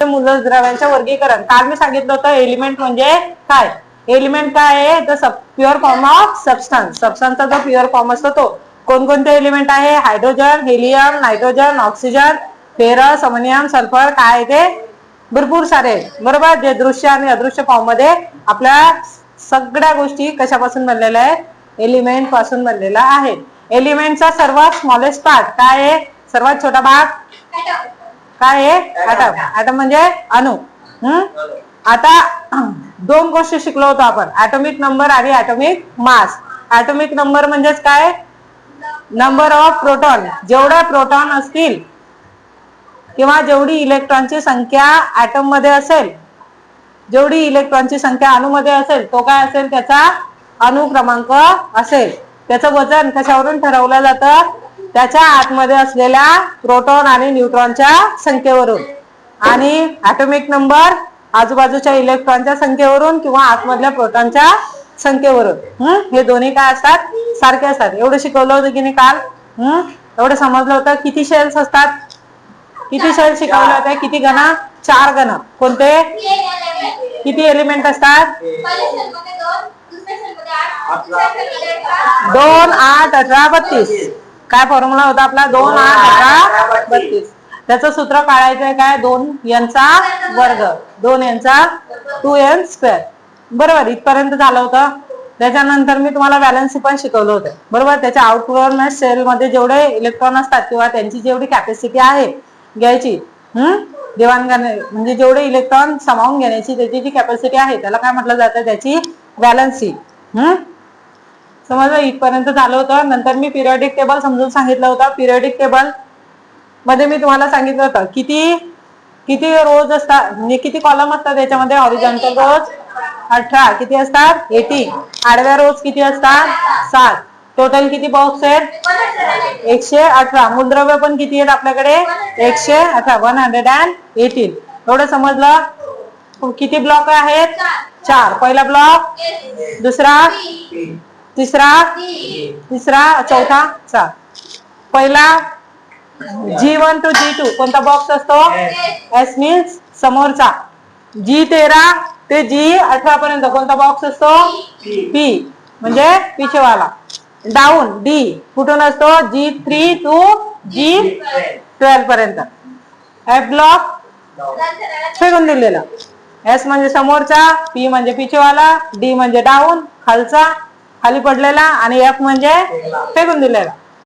मूलद्रव्यांचे वर्गीकरण. काल मी सांगितलं होतं एलिमेंट म्हणजे काय. एलिमेंट काय आहे तर प्युअर फॉर्म ऑफ सबस्टन्स. सबस्टन्सचा जो प्युअर फॉर्म असतो तो. कोणकोणते एलिमेंट आहे. Hydrogen, helium, nitrogen, oxygen, ferrous, ammonium, sulphur. काय ते भरपूर सारे बरोबर. जे दृश्य आणि अदृश्य फॉर्म मध्ये आपल्या सगळ्या गोष्टी कशापासून बनलेल्या आहेत. एलिमेंट पासून बनलेला आहे. एलिमेंटचा सर्वात स्मॉलेस्ट पार्ट काय आहे. सर्वात छोटा भाग काय आहे. ॲटम. ॲटम म्हणजे अणु. आता दोन गोष्टी शिकलो होतो आपण. ॲटॉमिक नंबर आणि ॲटॉमिक मास. ॲटॉमिक नंबर म्हणजेच काय. Number of proton. जेवढे प्रोटॉन असतील किंवा जेवढी इलेक्ट्रॉनची संख्या ॲटम मध्ये असेल, जेवढी इलेक्ट्रॉनची संख्या अणूमध्ये असेल तो काय असेल त्याचा अणु क्रमांक असेल. त्याचं वजन कशावरून ठरवलं जातं. त्याच्या आतमध्ये असलेल्या प्रोटॉन आणि न्यूट्रॉनच्या संख्येवरून. आणि ॲटॉमिक नंबर आजूबाजूच्या इलेक्ट्रॉनच्या संख्येवरून किंवा आतमधल्या प्रोटॉनच्या संख्येवरून. हे दोन्ही काय असतात सारखे असतात. एवढं शिकवलं होतं की नाही काल. एवढं समजलं होतं. किती शेल्स असतात. किती शेल्स शिकवले होते. किती गण. 4 गण. कोणते. किती एलिमेंट असतात. 2 8 18 32. काय फॉर्म्युला होता आपला. 2 8 18 32. त्याचं सूत्र काढायचंय काय. 2n चा वर्ग. 2n चा 2n स्क्वेअर. बरोबर. इथपर्यंत झालं होतं. त्याच्यानंतर मी तुम्हाला बॅलन्सी पण शिकवलं होतं बरोबर. त्याच्या आउटवर्ड सेल मध्ये जेवढे इलेक्ट्रॉन असतात किंवा त्यांची जेवढी कॅपॅसिटी आहे घ्यायची देवाणघेवाण म्हणजे जेवढे इलेक्ट्रॉन सामावून घेण्याची त्याची जी कॅपॅसिटी आहे त्याला काय म्हटलं जातं. त्याची बॅलन्सी. समजलं. इथपर्यंत झालं होतं. नंतर मी पिरियडिक टेबल समजून सांगितलं होतं. पिरियडिक टेबल मध्ये मी तुम्हाला सांगितलं होतं किती रोज असतात म्हणजे किती कॉलम असतात त्याच्यामध्ये. हॉरिझॉन्टल रोज 18. किती असतात 18. आडव्या रोज किती असतात 7. टोटल किती बॉक्स आहेत 118. मूलद्रव्य पण किती आहेत आपल्याकडे 118. 118. एवढं समजलं. किती ब्लॉक आहेत 4. पहिला ब्लॉक, दुसरा, तिसरा, चौथा, 4. पहिला G1 to G2 कोणता बॉक्स असतो. S मीन्स समोरचा. G13 ते G18 पर्यंत कोणता बॉक्स असतो. P म्हणजे पिछेवाला. डाऊन D कुठून असतो. G3 to G12 पर्यंत. F ब्लॉक फेकून दिलेला. S म्हणजे समोरचा, P म्हणजे पिछेवाला, D म्हणजे डाऊन खालचा खाली पडलेला आणि F म्हणजे फेकून दिलेला.